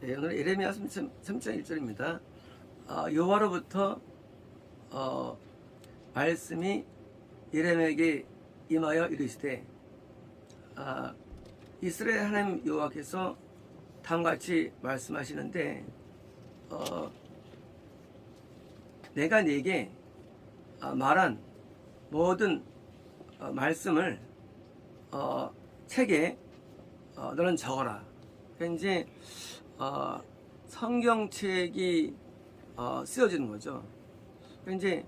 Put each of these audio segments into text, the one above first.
네, 오늘 예레미야 3장 1절입니다. 여호와로부터 말씀이 예레미야에게 임하여 이르시되, 이스라엘 하나님 여호와께서 다음과 같이 말씀하시는데, 내가 네게 말한 모든 말씀을 책에 너는 적어라. 그러니까 이제 성경책이 쓰여지는 거죠. 그러니까 이제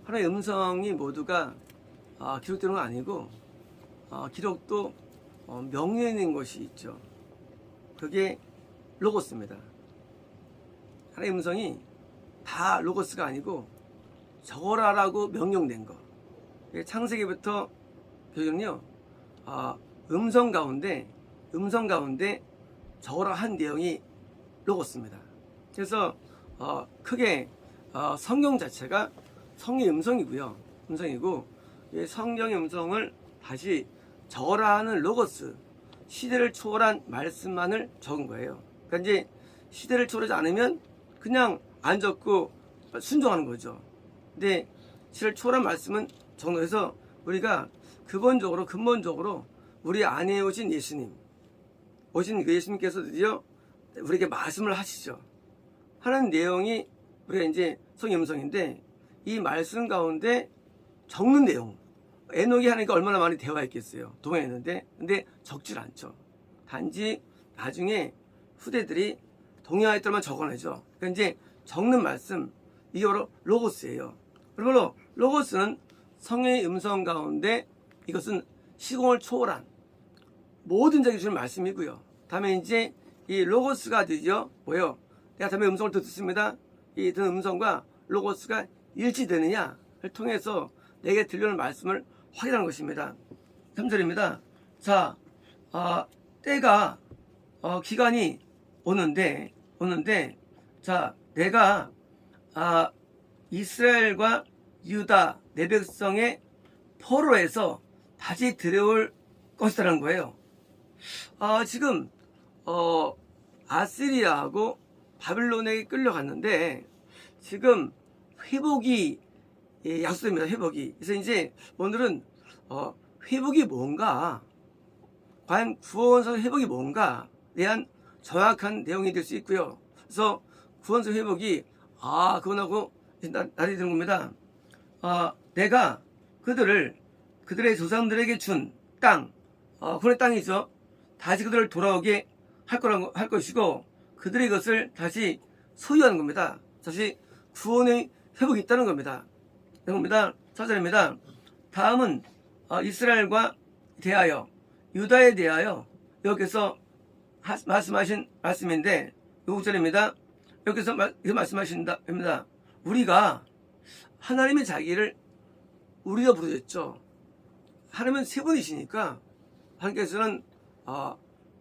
하나의 음성이 모두가 기록되는 건 아니고, 기록도 명령에 있는 것이 있죠. 그게 로고스입니다. 하나의 음성이 다 로고스가 아니고 적어라라고 명령된 거. 창세기부터 교육은요, 음성 가운데 적어라 한 내용이 로고스입니다. 그래서 크게 성경 자체가 성령의 음성이고요. 음성이고, 성경의 음성을 다시 적어라 하는 로고스, 시대를 초월한 말씀만을 적은 거예요. 그러니까 이제 시대를 초월하지 않으면 그냥 안 적고 순종하는 거죠. 근데 시대를 초월한 말씀은 적어서 우리가 근본적으로 우리 안에 오신 그 예수님께서 드디어 우리에게 말씀을 하시죠. 하는 내용이 우리가 이제 성의 음성인데, 이 말씀 가운데 적는 내용, 에녹이 하니까 얼마나 많이 대화했겠어요. 동행했는데, 근데 적질 않죠. 단지 나중에 후대들이 동행했더만 적어내죠. 그러니까 이제 적는 말씀, 이게 바로 로고스예요. 그리고 로고스는 성의 음성 가운데 이것은 시공을 초월한 모든 자에게 주는 말씀이고요. 다음에 이제 이 로고스가 드디어 뭐예요? 내가 다음에 음성을 듣습니다. 이 듣는 음성과 로고스가 일치되느냐를 통해서 내게 들려오는 말씀을 확인하는 것입니다. 3절입니다. 자, 때가 기간이 오는데 자, 내가 이스라엘과 유다 내 백성의 포로에서 다시 들여올 것이라는 거예요. 지금 아시리아하고 바빌론에게 끌려갔는데 지금 회복이 약속됩니다. 회복이. 그래서 이제 오늘은 회복이 뭔가, 과연 구원서 회복이 뭔가에 대한 정확한 내용이 될 수 있고요. 그래서 구원서 회복이 그거하고 날이 되는 겁니다. 내가 그들의 조상들에게 준 땅, 그의 땅이죠. 다시 그들을 돌아오게 할 것이고, 그들이 이것을 다시 소유하는 겁니다. 다시 구원의 회복이 있다는 겁니다. 4절입니다. 다음은 이스라엘과 대하여, 유다에 대하여 여기서 말씀하신 말씀인데, 6절입니다. 여기서 말씀하신답니다. 우리가, 하나님의 자기를 우리가 부르셨죠. 하나님은 세 분이시니까 하나님께서는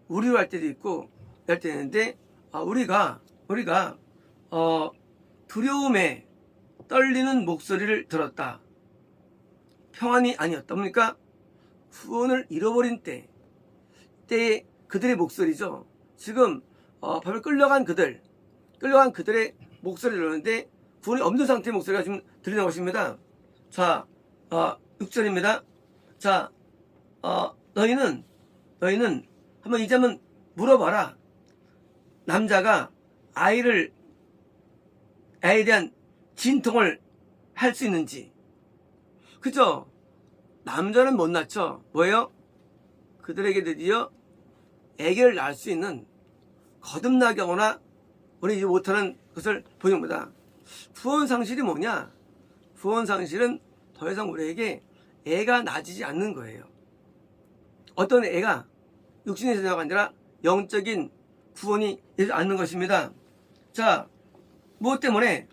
우리로 할 때도 있고 할 때도 있는데, 우리가 두려움에 떨리는 목소리를 들었다. 평안이 아니었다. 뭡니까? 구원을 잃어버린 때의 그들의 목소리죠. 지금 바로 끌려간 그들의 목소리를 들었는데, 구원이 없는 상태의 목소리가 지금 들리는 것입니다. 자, 6절입니다. 자, 너희는 한번 이제 한번 물어봐라. 남자가 아이에 대한 진통을 할 수 있는지. 그죠? 남자는 못 낳죠. 뭐예요? 그들에게 드디어 아기를 낳을 수 있는, 거듭나게 하거나 우리 이제 못하는 것을 보여준 겁니다. 구원 상실이 뭐냐? 구원 상실은 더 이상 우리에게 애가 낳아지지 않는 거예요. 어떤 애가 육신의 자녀가 아니라 영적인 구원이 되지 않는 것입니다. 자, 무엇 때문에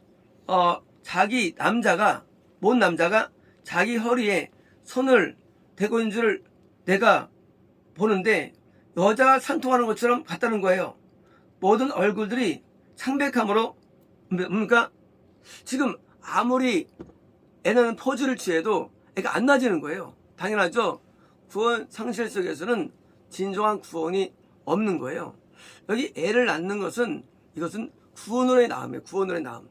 못 남자가 자기 허리에 손을 대고 있는 줄 내가 보는데, 여자가 산통하는 것처럼 같다는 거예요. 모든 얼굴들이 창백함으로, 뭡니까? 지금 아무리 애는 포즈를 취해도 애가 안 나지는 거예요. 당연하죠. 구원 상실 속에서는 진정한 구원이 없는 거예요. 여기 애를 낳는 것은 이것은 구원으로의 낳음이에요. 구원으로의 낳음.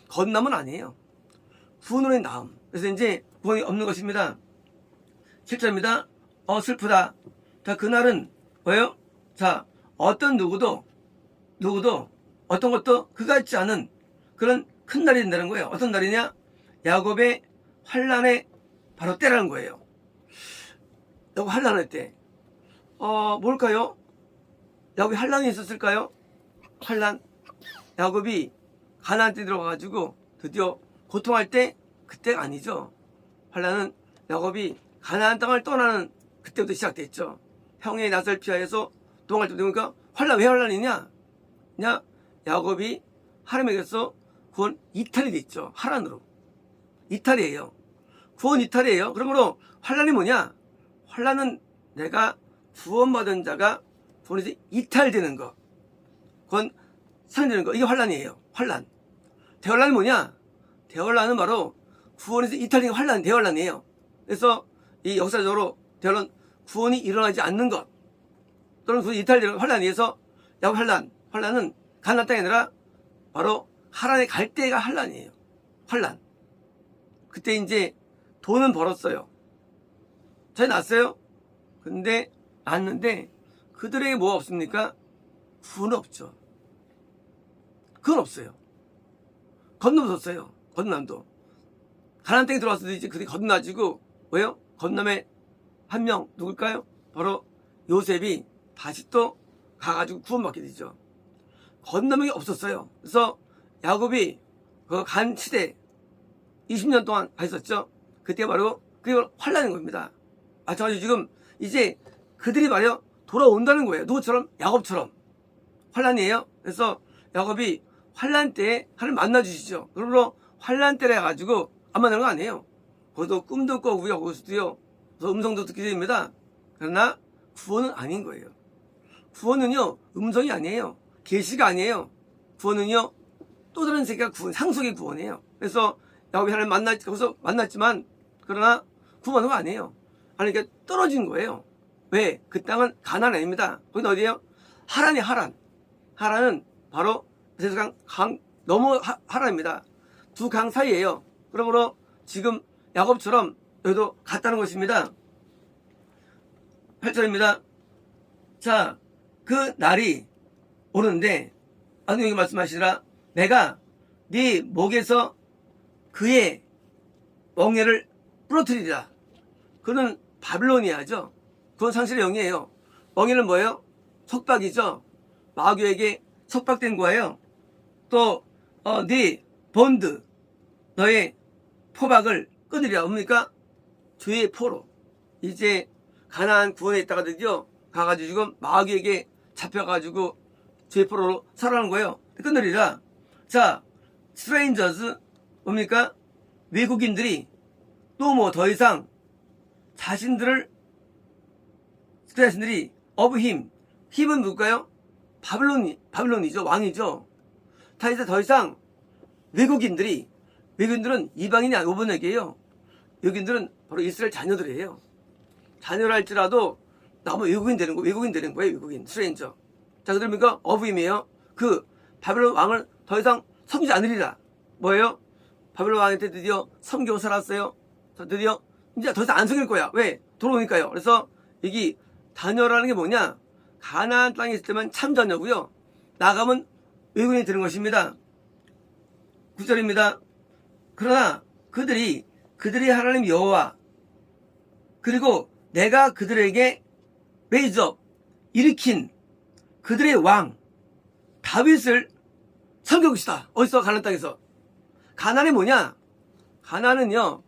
건남은 아니에요. 구원으로의 낳음. 그래서 이제 구원이 없는 것입니다. 7절입니다. 슬프다. 자, 그날은 뭐예요? 자, 어떤 누구도 어떤 것도 그가 있지 않은 그런 큰 날이 된다는 거예요. 어떤 날이냐? 야곱의 환란의 바로 때라는 거예요. 야곱 환란할 때. 뭘까요? 야곱이 환란이 있었을까요? 환란. 야곱이 가나안 때 들어가가지고 드디어 고통할 때 그때가 아니죠. 환란은 야곱이 가나안 땅을 떠나는 그때부터 시작됐죠. 형의 낯을 피하여서 도망갈 때 되니까 환란. 왜 환란이냐? 야곱이 하나님에게서 구원 이탈이 됐죠. 하란으로. 이탈이에요. 구원 이탈이에요. 그러므로 환란이 뭐냐? 환란은 내가 구원받은 자가 구원에서 이탈되는 거. 구원 상되는 거. 이게 환란이에요. 환란. 대환란이 뭐냐? 대환란은 바로 구원에서 이탈되는 환란, 대환란이에요. 그래서 이 역사적으로 대환란, 구원이 일어나지 않는 것 또는 구원이 이탈되는 환란에서 야곱 환란은 가나안 땅이 아니라 바로 하란에 갈 때가 환란이에요. 환란. 그때 이제 돈은 벌었어요. 잘 났어요. 근데 났는데 그들에게 뭐가 없습니까? 구원 없죠. 그건 없어요. 건너도 없어요. 건남도. 가나안 땅에 들어왔을 때 이제 그들이 건너가지고 뭐예요? 건남의 한 명 누굴까요? 바로 요셉이 다시 또 가가지고 구원받게 되죠. 건너명이 없었어요. 그래서 야곱이 그 간 시대 20년 동안 가 있었죠. 그때 바로 그게 환란인 겁니다. 마찬가지로 지금 이제 그들이 말이요 돌아온다는 거예요. 누구처럼? 야곱처럼. 환란이에요. 그래서 야곱이 환란 때에 하나님 만나주시죠. 그러므로 환란 때라 해가지고 안 만나는 거 아니에요. 거기도 꿈도 꾸고요. 거기서도요. 음성도 듣게 됩니다. 그러나 구원은 아닌 거예요. 구원은요 음성이 아니에요. 계시가 아니에요. 구원은요 또 다른 세계가 구원, 상속의 구원이에요. 그래서 야곱이 하나님 거기서 만났지만 그러나 구원은 아니에요. 하나님께 떨어진 거예요. 왜? 그 땅은 가나안 아닙니다. 거기는 어디예요? 하란이 하란. 하란은 바로 세상 강 너머 하란입니다. 두 강 사이예요. 그러므로 지금 야곱처럼 여기도 같다는 것입니다. 8절입니다. 자, 그 날이 오는데 하나님이 말씀하시라 내가 네 목에서 그의 멍에를 부러뜨리리라. 그는 바빌로니아죠. 그건 상실의 영이에요. 멍에는 뭐예요? 속박이죠. 마귀에게 속박된 거예요. 또 네 본드 너의 포박을 끊으리라. 뭡니까? 주의 포로. 이제 가나안 구원에 있다가 드디어 가가지고 지금 마귀에게 잡혀가지고 주의 포로로 살아가는 거예요. 끊으리라. 자, 스트레인저스 뭡니까? 외국인들이 또 뭐 더 이상 자신들이 of him, 힘은 누굴까요? 바빌론이죠. 왕이죠. 더 이상 외국인들은 이방인이 아니고 오번역이에요. 외국인들은 바로 이스라엘 자녀들이에요. 자녀랄지라도 너무 외국인 되는 거예요. 외국인, 스트레인저. 자, 그러니까 of him이에요. 그 바빌론 왕을 더 이상 섬기지 않으리라. 뭐예요? 바빌론 왕한테 드디어 섬기고 살았어요. 드디어 이제 더 이상 안 섬길 거야. 왜? 돌아오니까요. 그래서 여기 자녀라는 게 뭐냐? 가나안 땅에 있을 때만 참 자녀고요. 나가면 외국인이 되는 것입니다. 9절입니다. 그러나 그들이 하나님 여호와 그리고 내가 그들에게 레이즈업 일으킨 그들의 왕 다윗을 섬길 것이다. 어디서? 가나안 땅에서. 가나안이 뭐냐? 가나안은요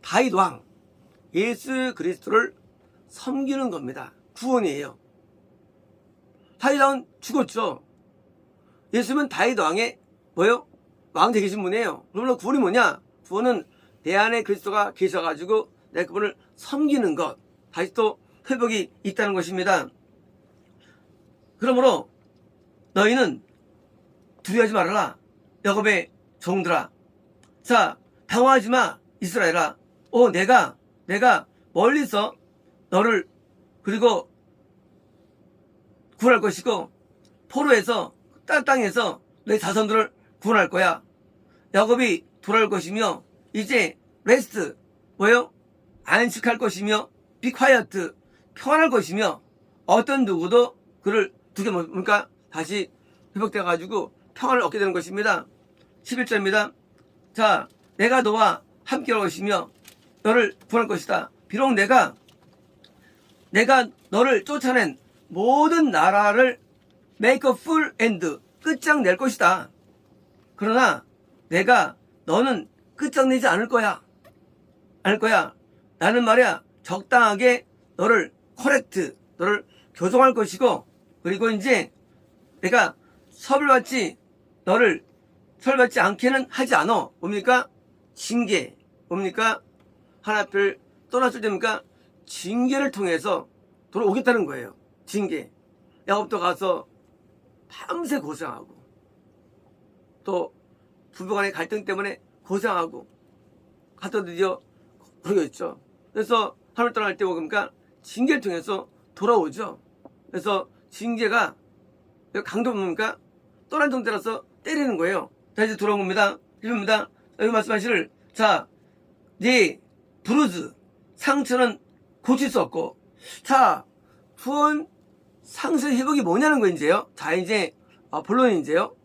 다윗 왕 예수 그리스도를 섬기는 겁니다. 구원이에요. 다윗 왕은 죽었죠. 예수님은 다윗 왕의 뭐예요? 왕 되계신 분이에요. 그러면 구원이 뭐냐? 구원은 내 안에 그리스도가 계셔가지고 내가 그분을 섬기는 것. 다시 또 회복이 있다는 것입니다. 그러므로 너희는 두려워하지 말아라. 야곱의 종들아. 자, 당황하지 마. 이스라엘아. 내가 멀리서 너를 그리고 구할 것이고 포로에서 땅에서 내 자손들을 구원할 거야. 야곱이 돌아올 것이며 이제 레스트 뭐요? 안식할 것이며 비콰이어트 평안할 것이며 어떤 누구도 그를 두게 뭡니까? 다시 회복되어 가지고 평안을 얻게 되는 것입니다. 11절입니다. 자, 내가 너와 함께 할 것이며 너를 구원할 것이다. 비록 내가 너를 쫓아낸 모든 나라를 make a full end 끝장낼 것이다. 그러나 너는 끝장내지 않을 거야. 나는 말이야 적당하게 너를 너를 교정할 것이고, 그리고 이제 내가 너를 설받지 않게는 하지 않아. 뭡니까? 징계. 뭡니까? 하나님을 떠났을 때입니까? 징계를 통해서 돌아오겠다는 거예요. 징계. 야곱도 가서 밤새 고생하고, 또 부부간의 갈등 때문에 고생하고, 갔다 드디어 그러겠죠. 그래서 하늘 떠날 때 뭡니까? 징계를 통해서 돌아오죠. 그래서 징계가 강도 뭡니까? 떠난 상태라서 때리는 거예요. 자, 이제 돌아온 겁니다. 이겁니다. 여기 말씀하시를, 자, 네 부르즈 상처는 고칠 수 없고, 자, 구원 상실 회복이 뭐냐는 거 이제요. 자, 이제 본론이 이제요.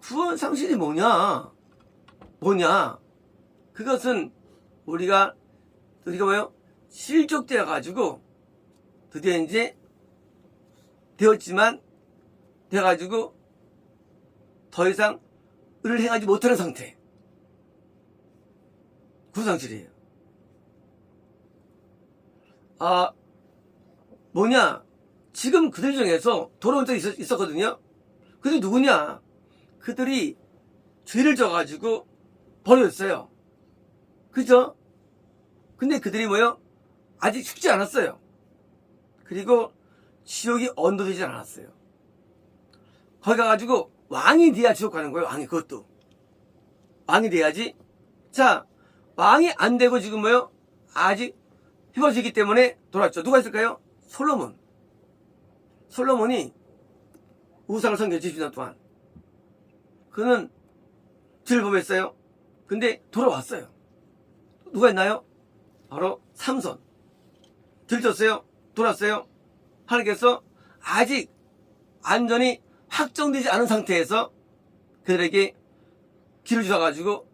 구원 상실이 뭐냐? 그것은 우리가 뭐요? 실족되어 가지고 드디어 이제 되어가지고 더 이상 의를 행하지 못하는 상태. 구상실이에요. 지금 그들 중에서 돌아온 적이 있었거든요. 그들이 누구냐? 그들이 죄를 져가지고 버렸어요. 그죠? 근데 그들이 뭐요? 아직 죽지 않았어요. 그리고 지옥이 언도되지 않았어요. 거기 가가지고 왕이 돼야 지옥 가는 거예요. 그것도 왕이 돼야지. 자, 왕이 안 되고 지금 뭐요? 아직 휘어지기 때문에 돌아왔죠. 누가 있을까요? 솔로몬이 우상을 섬겼지. 10년 동안 그는 죄를 범했어요. 근데 돌아왔어요. 누가 있나요? 바로 삼손. 들켰어요. 돌았어요. 하나님께서 아직 완전히 확정되지 않은 상태에서 그들에게 길을 주셔가지고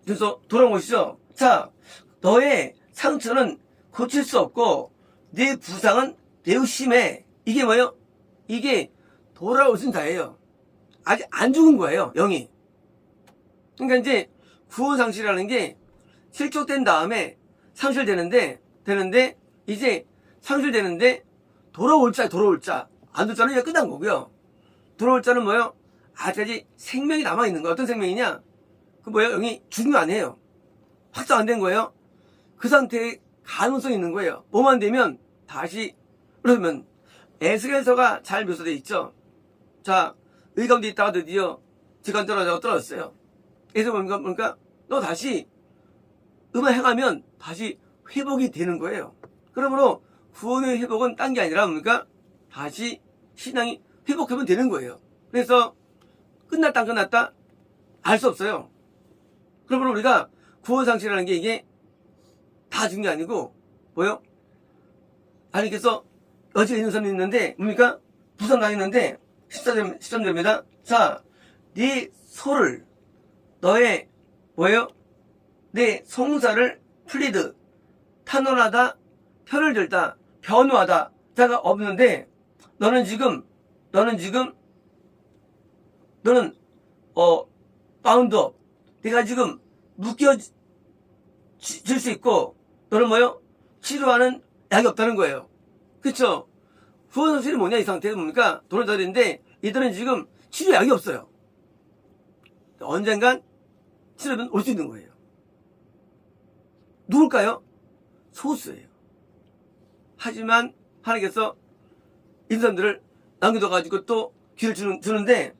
그래서 돌아온 것이죠. 자, 너의 상처는 고칠 수 없고 네 부상은 매우 심해. 이게 뭐예요? 이게 돌아오신 자예요. 아직 안 죽은 거예요, 영이. 그러니까 이제 구원상실이라는 게 실족된 다음에 상실되는데 이제 상실되는데 돌아올 자. 안 될 자는 이제 끝난 거고요. 돌아올 자는 뭐예요? 아직까지 생명이 남아있는 거예요. 어떤 생명이냐? 영이 죽은 거 아니에요. 확정 안 된 거예요. 그 상태에 가능성이 있는 거예요. 뭐만 되면 다시, 그러면 에스겔서가 잘 묘사되어 있죠. 자, 의 가운데 있다가 드디어 지간 떨어졌어요. 그래서 뭡니까? 너 다시 음악 행하면 다시 회복이 되는 거예요. 그러므로 구원의 회복은 딴 게 아니라 뭡니까? 다시 신앙이 회복하면 되는 거예요. 그래서 끝났다 안 끝났다 알 수 없어요. 그러므로 우리가 구원상실이라는 게 이게 다 준 게 아니고 뭐요? 하나님께서 어제 있는 사람이 있는데 뭡니까? 부상 당했는데 13절입니다. 자, 네 소를 너의 뭐예요? 내 송사를 플리드 탄원하다 편을 들다 변호하다 자가 없는데 너는 바운드업 네가 지금 묶여질 수 있고 너는 뭐요? 치료하는 약이 없다는 거예요. 그쵸? 구원상실이 뭐냐 이 상태는 뭡니까? 돈을 더 드리는데 이들은 지금 치료약이 없어요. 언젠간 치료는 올 수 있는 거예요. 누굴까요? 소수예요. 하지만 하나님께서 이 사람들을 남겨둬가지고 또 기회를 주는데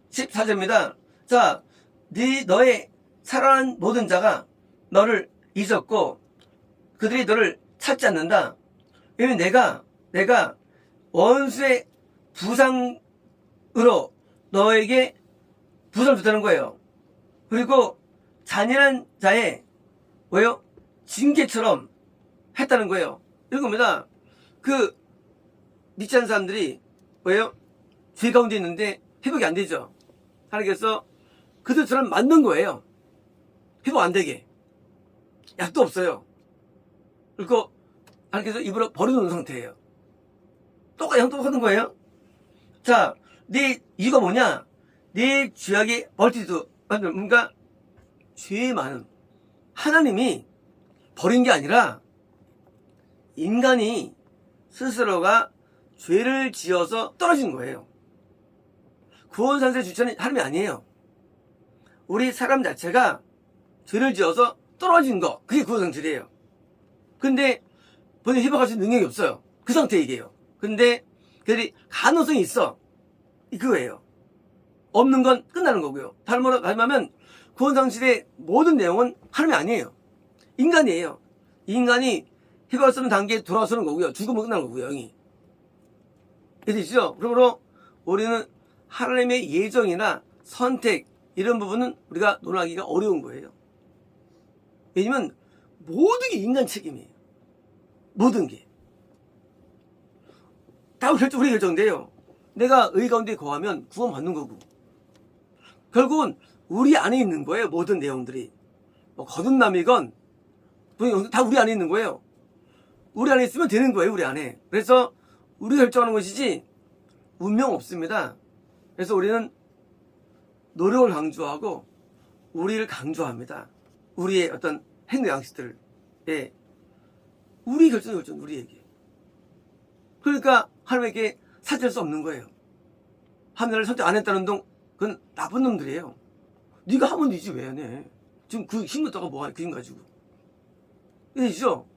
14절입니다. 자, 너의 살아난 모든 자가 너를 잊었고 그들이 너를 찾지 않는다. 왜냐면 내가 원수의 부상으로 너에게 부상을 줬다는 거예요. 그리고 잔인한 자의 뭐예요? 징계처럼 했다는 거예요. 이런 겁니다. 그 믿지 않는 사람들이 뭐예요? 죄 가운데 있는데 회복이 안 되죠. 하나님께서 그들처럼 만든 거예요. 회복 안 되게. 약도 없어요. 그리고 하나님께서 입으로 버려놓은 상태예요. 똑같은 거예요. 자, 네 이유가 뭐냐? 네 죄악의 멀티도 뭔가 죄 많은 하나님이 버린 게 아니라 인간이 스스로가 죄를 지어서 떨어진 거예요. 구원산세 주체는 하나님이 아니에요. 우리 사람 자체가 죄를 지어서 떨어진 거, 그게 구원상실이에요. 근데 본인이 회복할 수 있는 능력이 없어요. 그 상태 얘기예요. 근데 그들이 가능성이 있어. 그거예요. 없는 건 끝나는 거고요. 다른 말로 말하면 구원상실의 모든 내용은 하나님이 아니에요. 인간이에요. 인간이 회복할 수 없는 단계에 돌아서는 거고요. 죽으면 끝나는 거고요. 영이. 이해되시죠? 그러므로 우리는 하나님의 예정이나 선택 이런 부분은 우리가 논하기가 어려운 거예요. 왜냐면 모든 게 인간 책임이에요. 모든 게. 다 우리 결정돼요. 내가 의 가운데 거하면 구원받는 거고. 결국은 우리 안에 있는 거예요. 모든 내용들이. 뭐 거듭남이건 다 우리 안에 있는 거예요. 우리 안에 있으면 되는 거예요. 우리 안에. 그래서 우리가 결정하는 것이지 운명 없습니다. 그래서 우리는 노력을 강조하고 우리를 강조합니다. 우리의 어떤 행동 양식들을. 예. 우리 결정, 우리에게. 그러니까 하나님에게 사죄할 수 없는 거예요. 하나님을 선택 안 했다는 동, 그건 나쁜 놈들이에요. 네가 하면 되지 왜 안 해? 지금 그 힘들다가 뭐하냐, 그 힘 가지고. 이해되시죠?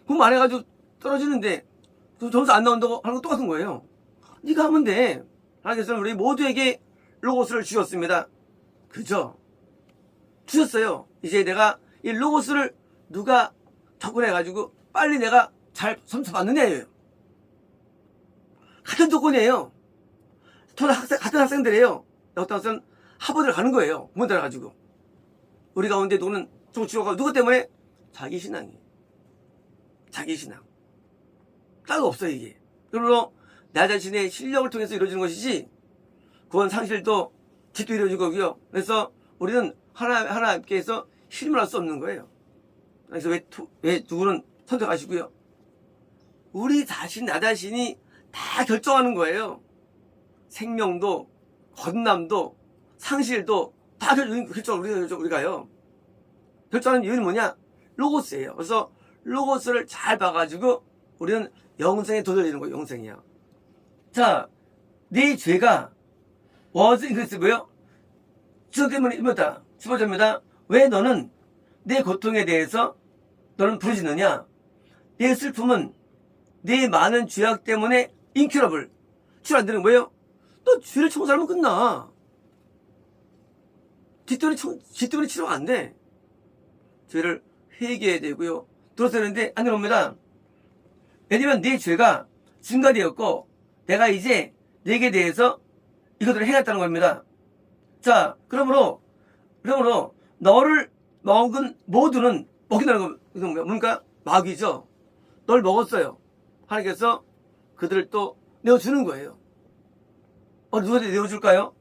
그럼 안 해가지고 떨어지는데 점수 안 나온다고 하는 거 똑같은 거예요. 네가 하면 돼. 하나님께서는 우리 모두에게 로고스를 주셨습니다. 그죠? 주셨어요. 이제 내가 이 로고스를 누가 접근해가지고 빨리 내가 잘 점수 받느냐예요. 같은 조건이에요. 같은 학생들이에요. 어떤 학생은 하버드를 가는 거예요. 부모 따라가지고. 우리 가운데 누구는 종치고가 누구 때문에? 자기 신앙이에요. 자기 신앙. 따로 없어요, 이게. 그러므로 나 자신의 실력을 통해서 이루어지는 것이지, 구원 상실도 짓도 이루어질 거고요. 그래서 우리는 하나님께서 실물할 수 없는 거예요. 그래서 왜 누구는 선택하시고요. 우리 자신, 나 자신이 다 결정하는 거예요. 생명도, 거듭남도, 상실도 다 우리가요. 결정하는 이유는 뭐냐? 로고스예요. 그래서 로고스를 잘 봐가지고 우리는 영생에 도전하는 거예요. 영생이야. 자, 네 죄가 그래서 뭐요? 주석 때문에 입었다. 15절입니다. 왜 너는 내 고통에 대해서 너는 부르짖느냐? 내 슬픔은 내 많은 죄악 때문에 인큐러블. 치료 안 되는 거예요? 너 죄를 청소하면 끝나. 지 때문에 치료가 안 돼. 죄를 회개해야 되고요. 들어서야 되는데 안 들어옵니다. 왜냐면 네 죄가 증가되었고 내가 이제 네게 대해서 이것들을 해놨다는 겁니다. 자, 그러므로 너를 먹은 모두는 먹인다는 거 뭔가 마귀죠. 널 먹었어요. 하나님께서 그들을 또 내어주는 거예요. 누구한테 내어줄까요?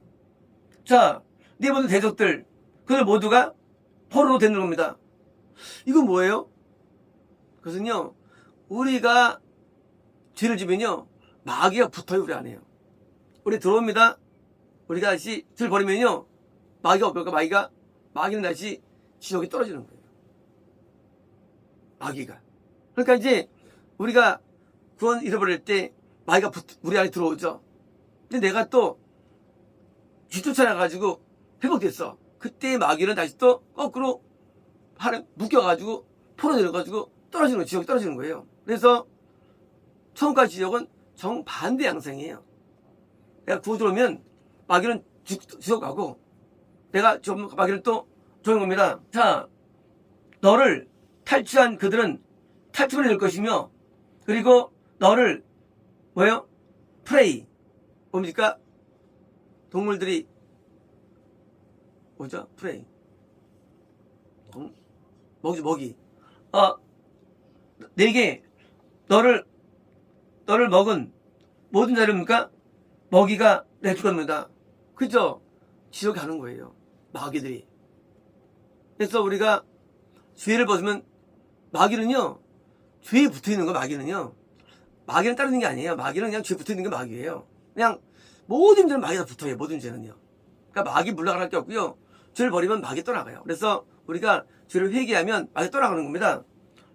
자, 네 모든 대적들, 그들 모두가 포로로 되는 겁니다. 이건 뭐예요? 그것은요, 우리가 죄를 지면요, 마귀가 붙어요, 우리 안에요. 우리 들어옵니다. 우리가 다시 죄를 버리면요, 마귀가 없을까? 마귀는 다시 지옥에 떨어지는 거예요. 마귀가. 그러니까 이제 우리가 구원 잃어버릴 때 마귀가 우리 안에 들어오죠. 근데 내가 또 뒤쫓아나가지고 회복됐어. 그때 마귀는 다시 또 거꾸로 묶여가지고 풀어내려가지고 떨어지는 거예요. 지옥에 떨어지는 거예요. 그래서 천국과 지옥은 정반대 양상이에요. 내가 구워 들어오면 마귀는 지옥 가고 내가 마귀는 또 좋은 겁니다. 자, 너를 탈취한 그들은 탈취만 될 것이며 그리고 너를 프레이 뭡니까? 동물들이 뭐죠? 프레이 먹이죠, 먹이. 내게 너를 먹은 모든 자료입니까? 먹이가 내 죽었습니다. 그죠? 지옥에 가는 거예요, 마귀들이. 그래서 우리가 죄를 벗으면 마귀는요, 죄에 붙어 있는 거. 마귀는 따르는 게 아니에요. 마귀는 그냥 죄에 붙어 있는 게 마귀예요. 그냥 모든 죄는 마귀가 붙어요. 모든 죄는요. 그러니까 마귀 물러갈 게 없고요. 죄를 버리면 마귀 떠나가요. 그래서 우리가 죄를 회개하면 마귀 떠나가는 겁니다.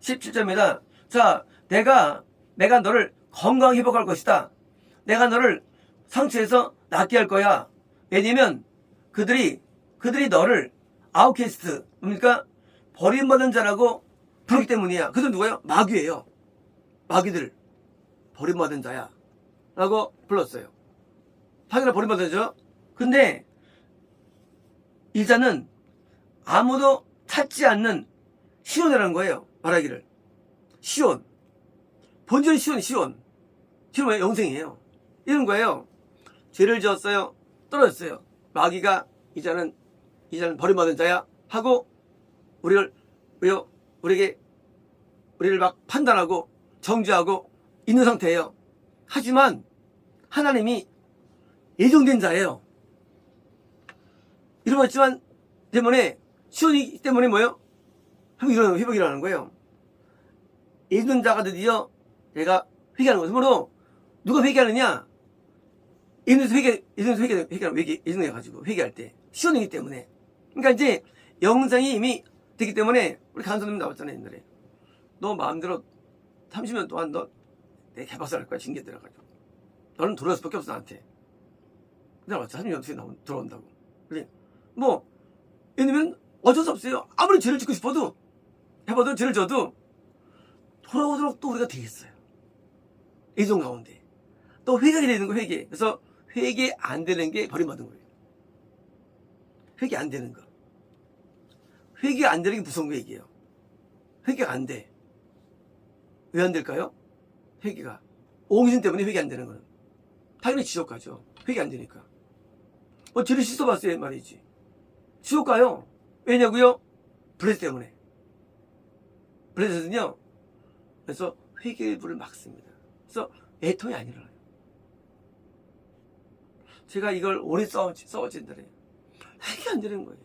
17절입니다. 자, 내가 너를 건강 회복할 것이다. 내가 너를 상처에서 낫게 할 거야. 왜냐면 그들이 너를 아웃캐스트, 뭡니까? 버림받은 자라고 부르기 때문이야. 그들 누구예요? 마귀예요. 마귀들 버림받은 자야 라고 불렀어요. 당연히 버림받은 자죠. 근데 이 자는 아무도 찾지 않는 시온이라는 거예요. 말하기를 시온, 본질은 시온 뭐예요? 영생이에요. 이런 거예요. 죄를 지었어요. 떨어졌어요. 마귀가 이 자는 버림받은 자야 하고 우리를 막 판단하고 정죄하고 있는 상태예요. 하지만 하나님이 예정된 자예요. 이러봤지만 때문에 시온이기 때문에 뭐예요? 회복이 일어나는 거예요. 예정된 자가 드디어 내가 회개하는 거예요. 그러므로 누가 회개하느냐? 예정에서 회개해가지고 회개할 때 시온이기 때문에. 그러니까 이제 영상이 이미 되기 때문에 우리 간선님 나왔잖아요. 옛날에 너 마음대로 30년 동안 너 내 개박살 할 거야. 징계 들어가지고 너는 돌아올 수밖에 없어 나한테. 내가 맞죠? 30년 뒤에 들어온다고. 그래 뭐 왜냐면 어쩔 수 없어요. 아무리 죄를 짓고 싶어도 해봐도 죄를 져도 돌아오도록 또 우리가 되겠어요. 예정 가운데 또 회개가 되는 거. 회개. 그래서 회개 안 되는 게 버림받은 거예요. 회개 안 되는 거. 회개 안 되는 게 무서운 거 얘기예요. 회개가 안 돼. 왜 안 될까요? 회개가 오기심 때문에 회개 안 되는 거는 당연히 지옥 가죠. 회개 안 되니까. 죄를 씻어봤어요 말이지. 지옥 가요. 왜냐고요? 블레셋 때문에. 블레셋은요, 그래서 회개의 불을 막습니다. 그래서 애통이 안 일어나요. 제가 이걸 오래 싸워진다래요. 회개 안 되는 거예요.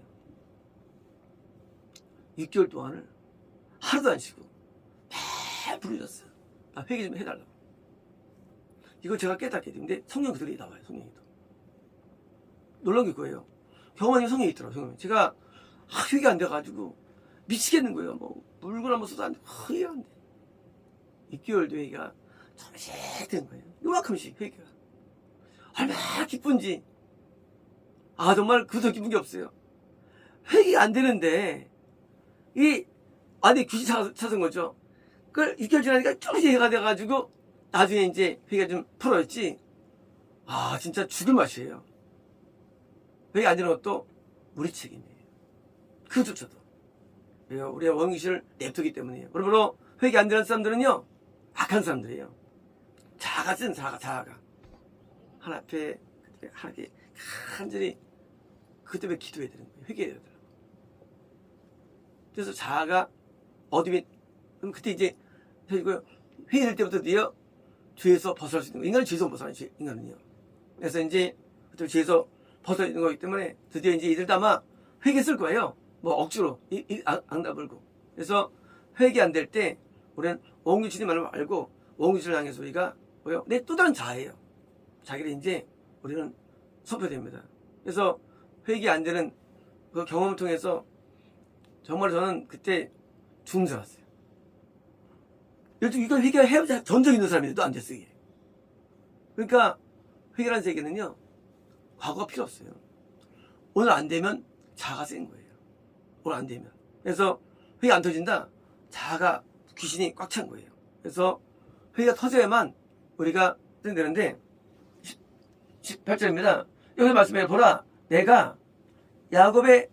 6개월 동안을 하루도 안 쉬고 매일 부르셨어요. 회개 좀 해달라고. 이걸 제가 깨닫게 되는데 성령 그대로 나와요. 성령이도. 놀라운 게 그거예요. 경험하는 성령이 있더라고요. 제가 회개 안 돼가지고 미치겠는 거예요. 뭐 물건 한번 써도 안 돼. 회개 안 돼. 6개월도 회개가 조금씩 된 거예요. 요만큼씩 회개가. 얼마나 기쁜지. 정말 그더 기쁜 게 없어요. 회개가 안 되는데 안에 귀신 찾은 거죠. 그걸 6개월 지나니까 조금씩 회개가 돼가지고 나중에 이제 회개가 좀 풀어졌지. 진짜 죽을 맛이에요. 회개 안 되는 것도 우리 책임이에요. 그조차도. 우리가 원기실을 냅두기 때문이에요. 그러므로 회개 안 되는 사람들은요, 악한 사람들이에요. 자아가. 하나 앞에 하나님께 간절히 그 때문에 기도해야 되는 거예요. 회개해야 되더라고요. 그래서 자아가 어둠이, 그럼 그때 이제 회개될 때부터 드디어 죄에서 벗어날 수 있는 거예요. 인간은 죄에서 벗어나요. 인간은요. 그래서 이제 그때 죄에서 벗어나 있는 거기 때문에 드디어 이제 이들도 아마 회개했을 거예요. 뭐 억지로 앙다불고. 그래서 회개 안 될 때 우리는 원규신의 말을 알고 원규신을 향해서 우리가 뭐요? 내 또 다른 자아예요. 자기를 이제 우리는 선포됩니다. 그래서 회개 안 되는 그 경험을 통해서 정말 저는 그때 죽는 줄 알았어요. 이걸 회개해야 전적 있는 사람인데도 안 됐어요. 이게. 그러니까 회개라는 세계는요, 과거가 필요 없어요. 오늘 안 되면 자아가 센 거예요. 오늘 안 되면. 그래서 회개 안 터진다? 자아가 귀신이 꽉 찬 거예요. 그래서 회개가 터져야만 우리가 되는데 18절입니다. 여기서 말씀해 보라. 내가 야곱의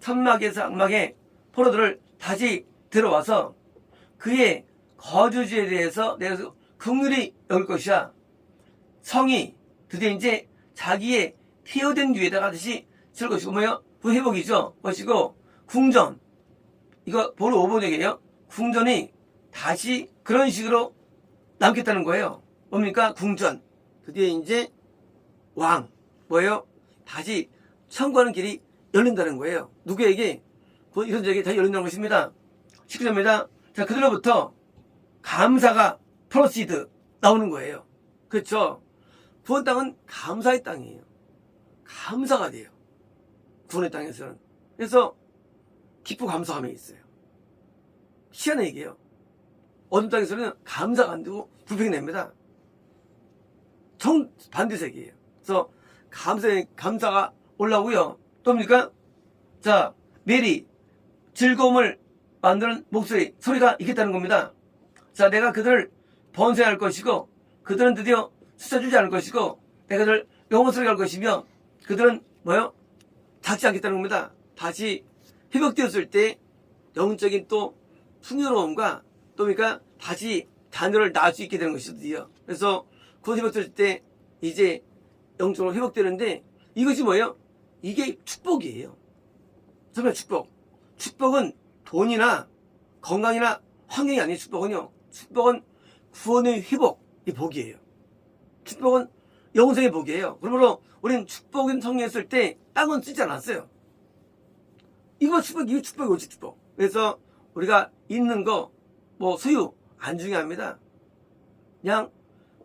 천막에서 악막의 포로들을 다시 들어와서 그의 거주지에 대해서 내가 긍휼히 여길 것이야. 성이 드디어 이제 자기의 케어된 뒤에다가 다시 칠 것이고 뭐요? 그 회복이죠. 것이고 궁전 이거 보로 5번역이에요. 궁전이 다시 그런 식으로 남겠다는 거예요. 뭡니까? 궁전 드디어 이제 왕 뭐예요? 다시 청구하는 길이 열린다는 거예요. 누구에게? 이런 적이 다시 열린다는 것입니다. 19절입니다. 자, 그들로부터 감사가 프로시드 나오는 거예요. 그렇죠? 구원 땅은 감사의 땅이에요. 감사가 돼요. 구원의 땅에서는. 그래서 기쁘고 감사함이 있어요. 희한한 얘기예요. 어둠 땅에서는 감사가 안 되고 불평이 냅니다. 반대색이에요. 그래서 감사가 올라오고요. 또 뭡니까? 자, 메리 즐거움을 만드는 목소리, 소리가 있겠다는 겁니다. 자, 내가 그들을 번성할 것이고 그들은 드디어 숫자주지 않을 것이고 내가 그들을 영원스럽게 할 것이며 그들은 뭐요? 작지 않겠다는 겁니다. 다시 회복되었을 때 영적인 또 풍요로움과 또 그러니까 다시 자녀를 낳을 수 있게 되는 것이 드디어. 그래서 구원 회복될 때 이제 영적으로 회복되는데 이것이 뭐예요? 이게 축복이에요. 정말 축복. 축복은 돈이나 건강이나 환경이 아닌 축복은요. 축복은 구원의 회복, 이 복이에요. 축복은 영생의 복이에요. 그러므로 우리는 축복인 성령했을 때 땅은 쓰지 않았어요. 이거 축복이 오직 축복. 그래서 우리가 있는 거, 뭐 소유 안 중요합니다. 그냥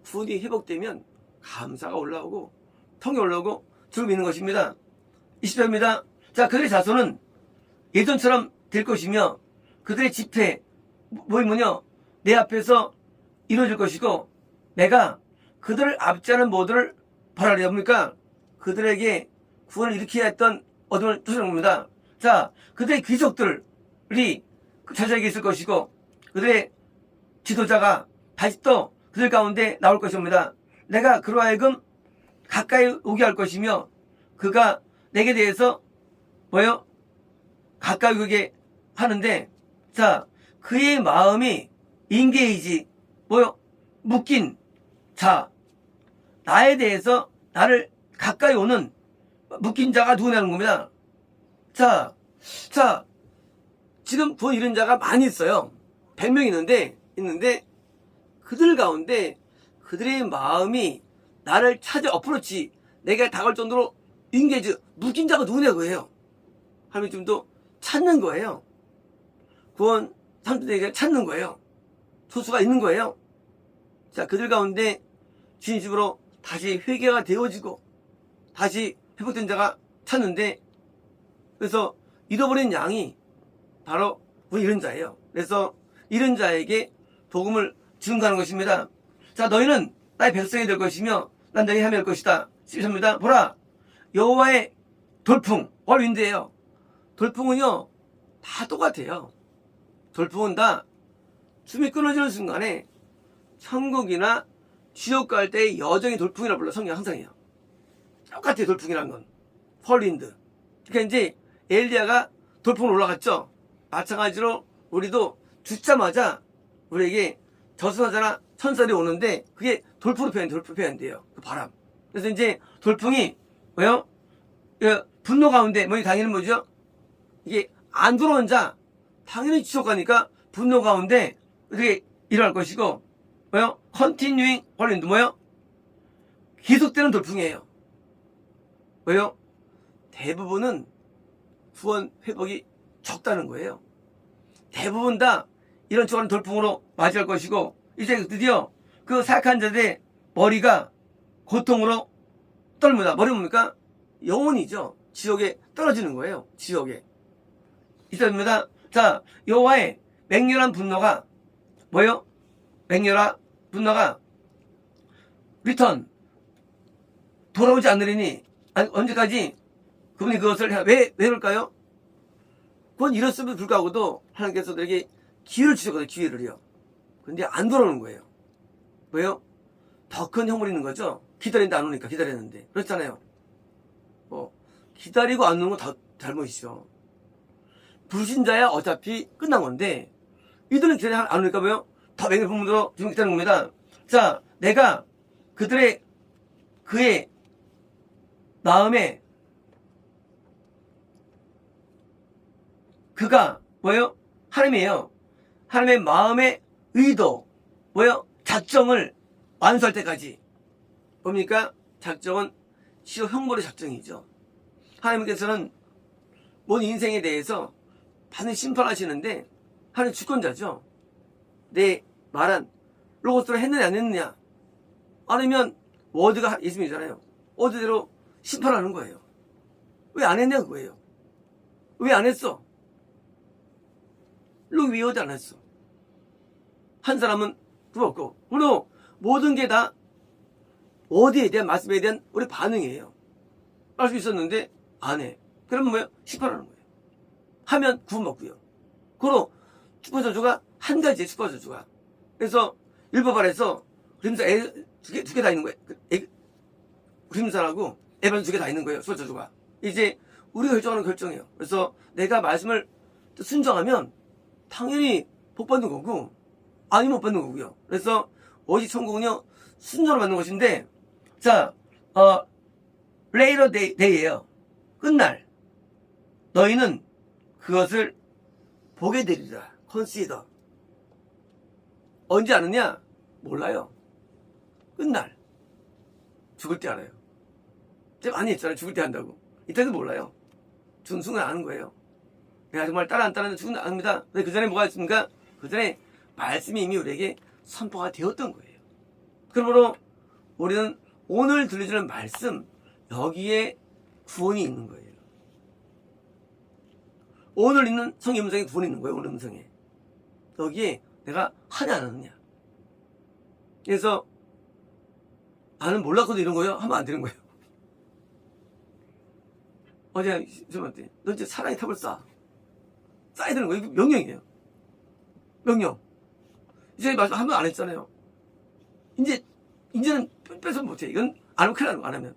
구원이 회복되면 감사가 올라오고 통이 올라오고 주를 믿는 것입니다. 20절입니다. 자, 그들의 자손은 예전처럼 될 것이며 그들의 집회 뭐냐 내 앞에서 이루어질 것이고 내가 그들을 압제하는 모두를 벌하리. 뭡니까? 그들에게 구원을 일으켜야 했던 어둠을 쫓아낸 겁니다. 자, 그들의 귀족들이 자자에게 있을 것이고 그들의 지도자가 다시 또 그들 가운데 나올 것입니다. 내가 그로 하여금 가까이 오게 할 것이며 그가 내게 대해서 뭐요? 가까이 오게 하는데 자, 그의 마음이 인게이지 뭐요? 묶인 자, 나에 대해서 나를 가까이 오는 묶인 자가 누구냐는 겁니다. 자, 지금 구원 이룬 자가 많이 있어요. 100명 있는데 그들 가운데 그들의 마음이 나를 찾아 어프로치 내가 다가올 정도로 인게이지 묶인 자가 누구냐고 해요. 하나님 지금도 찾는 거예요. 구원 상태에게 찾는 거예요. 소수가 있는 거예요. 자, 그들 가운데 주님 집으로 다시 회개가 되어지고 다시 회복된 자가 찾는데 그래서 잃어버린 양이 바로 우리 잃은 자예요. 그래서 잃은 자에게 복음을 증거하는 것입니다. 자, 너희는 나의 백성이 될 것이며 난 너희 함께 할 것이다. 13절입니다. 보라, 여호와의 돌풍, 월윈드예요. 돌풍은요 다 똑같아요. 돌풍은 다 숨이 끊어지는 순간에 천국이나 지옥 갈 때 여정의 돌풍이라고 불러. 성경 항상이에요. 똑같아요. 돌풍이라는 건 펄윈드. 그러니까 이제 엘리야가 돌풍으로 올라갔죠. 마찬가지로 우리도 죽자마자 우리에게 저승사자나 천사들이 오는데 그게 돌풍으로 표현돼요. 그 바람. 그래서 이제 돌풍이 뭐요? 분노 가운데 당연히 뭐죠? 이게 안 들어온 자 당연히 지옥 가니까 분노 가운데 이렇게 일어날 것이고 뭐요? 컨티뉴잉 펄윈드 뭐요? 계속되는 돌풍이에요. 왜요? 대부분은 구원 회복이 적다는 거예요. 대부분 다 이런 쪽으로 돌풍으로 맞이할 것이고 이제 드디어 그 사악한 자들의 머리가 고통으로 떨립니다. 머리 뭡니까? 영혼이죠. 지옥에 떨어지는 거예요. 지옥에. 있습니다. 자, 여호와의 맹렬한 분노가 뭐예요? 맹렬한 분노가 리턴 돌아오지 않으리니 언제까지 그분이 그것을 왜 그럴까요? 그건 이랬음에도 불구하고도 하나님께서 그들에게 기회를 주셨거든요. 기회를요. 그런데 안 돌아오는 거예요. 왜요? 더 큰 형벌이 있는 거죠. 기다리는데 안 오니까 기다렸는데 그렇잖아요. 기다리고 안 오는 건 다 잘못이죠. 불신자야 어차피 끝난 건데 이들은 기다리지 안 오니까 뭐요? 더 맹렬한 분노로 지금 기다리는 겁니다. 자, 내가 그의 마음에 그가 뭐예요? 하나님이에요. 하나님의 마음의 의도 뭐예요? 작정을 완수할 때까지 뭡니까? 작정은 시로 형벌의 작정이죠. 하나님께서는 모든 인생에 대해서 반드시 심판하시는데 하나님 주권자죠. 내 말한 로고스로 했느냐 안 했느냐 아니면 워드가 예수님이잖아요. 워드대로 심판하는 거예요. 왜 안 했냐 그거예요. 왜 안 했어? 왜 워드 안 했어? 한 사람은 부었고 물론 모든 게 다 워드에 대한 말씀에 대한 우리 반응이에요. 할 수 있었는데 안 해. 그러면 뭐예요? 심판하는 거예요. 하면 구원 받고요. 그리고 축복 저주가 한 가지의 축복 저주가. 그래서 율법안에서 그림자 두 개 다 있는 거예요. 그림자라고 에반 두 개 다 있는 거예요. 축복 저주가. 이제 우리가 결정하는 결정이에요. 그래서 내가 말씀을 순종하면 당연히 복 받는 거고 아니면 못 받는 거고요. 그래서 오직 천국은요 순종을 받는 것인데 자 later day예요. 끝날 너희는 그것을 보게 되리라. consider. 언제 아느냐? 몰라요. 끝날. 죽을 때 알아요. 제가 많이 했잖아요. 죽을 때 한다고. 이때도 몰라요. 죽는 순간 아는 거예요. 내가 정말 따라 안 따라하는 죽는 압니다. 근데 그 전에 뭐가 있습니까? 그 전에 말씀이 이미 우리에게 선포가 되었던 거예요. 그러므로 우리는 오늘 들려주는 말씀 여기에 구원이 있는 거예요. 오늘 있는 성의 음성에 구원이 있는 거예요. 오늘 음성에. 여기에 내가 하냐 안 하느냐. 그래서 나는 몰랐거든 이런 거예요. 하면 안 되는 거예요. 어제 저한테 너 이제 사랑의 탑을 쌓아야 되는 거예요. 명령이에요. 명령. 이제 하면 안 했잖아요. 이제는 뺏어 못해. 이건 안 하면 큰일 나는 거 안 하면.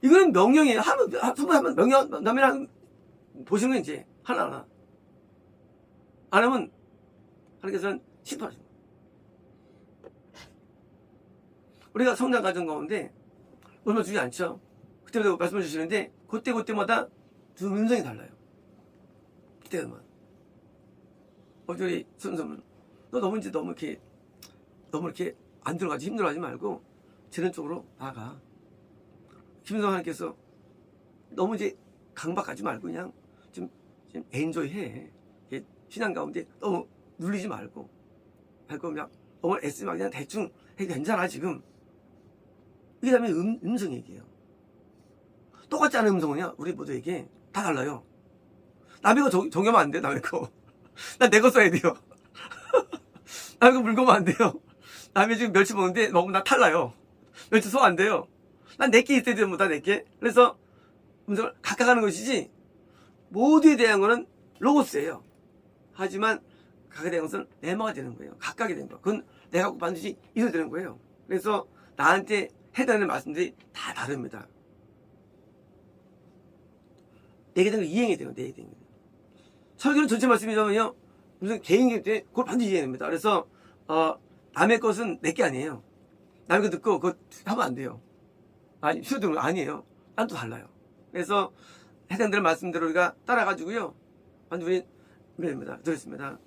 이거는 명령이에요. 하면 명령, 남이랑 보시는 건 이제 하나하나. 안 하면 하나님께서는 심판하십니다. 우리가 성장 과정 가운데 얼마 주지 않죠. 그때마다 말씀해 주시는데 그때마다 두 음성이 달라요. 그때만. 어저리 선생님은 너 너무 이렇게 안 들어가지 힘들어하지 말고 제는 쪽으로 나가. 김성 하나님께서 너무 이제 강박하지 말고 그냥 좀 엔조이 해. 신앙 가운데 너무 눌리지 말고 그냥 너무 애쓰지 말고 그냥 대충 해도 괜찮아 지금. 이게 다음에 음성 얘기예요. 똑같지 않은 음성은요 우리 모두에게 다 달라요. 남의 거 정하면 안 돼. 남의 거. 난 내 거 써야 돼요. 남의 거 물고면 안 돼요. 남의 지금 멸치 먹는데 먹으면 나 탈나요. 멸치 소화 안 돼요. 난 내게 있어야 돼요. 다 내게. 그래서 음성을 각각 하는 것이지 모두에 대한 거는 로고스예요. 하지만 각각에 대한 것은 레마가 되는 거예요. 각각이 되는 거. 그건 내가 꼭 반드시 있어야 되는 거예요. 그래서 나한테 해당하는 말씀들이 다 다릅니다. 내게 되는 거 이행이 돼요. 내게 되는 거. 설교는 전체 말씀이잖아요. 무슨 개인기 때문에 그걸 반드시 이해해야 됩니다. 그래서 남의 것은 내게 아니에요. 남의 거 듣고 그거 하면 안 돼요. 아니 쉬어드는 거 아니에요. 난 또 달라요. 그래서 해당되는 말씀대로 우리가 따라가지고요. 완전히 우리 됩니다. 들었습니다.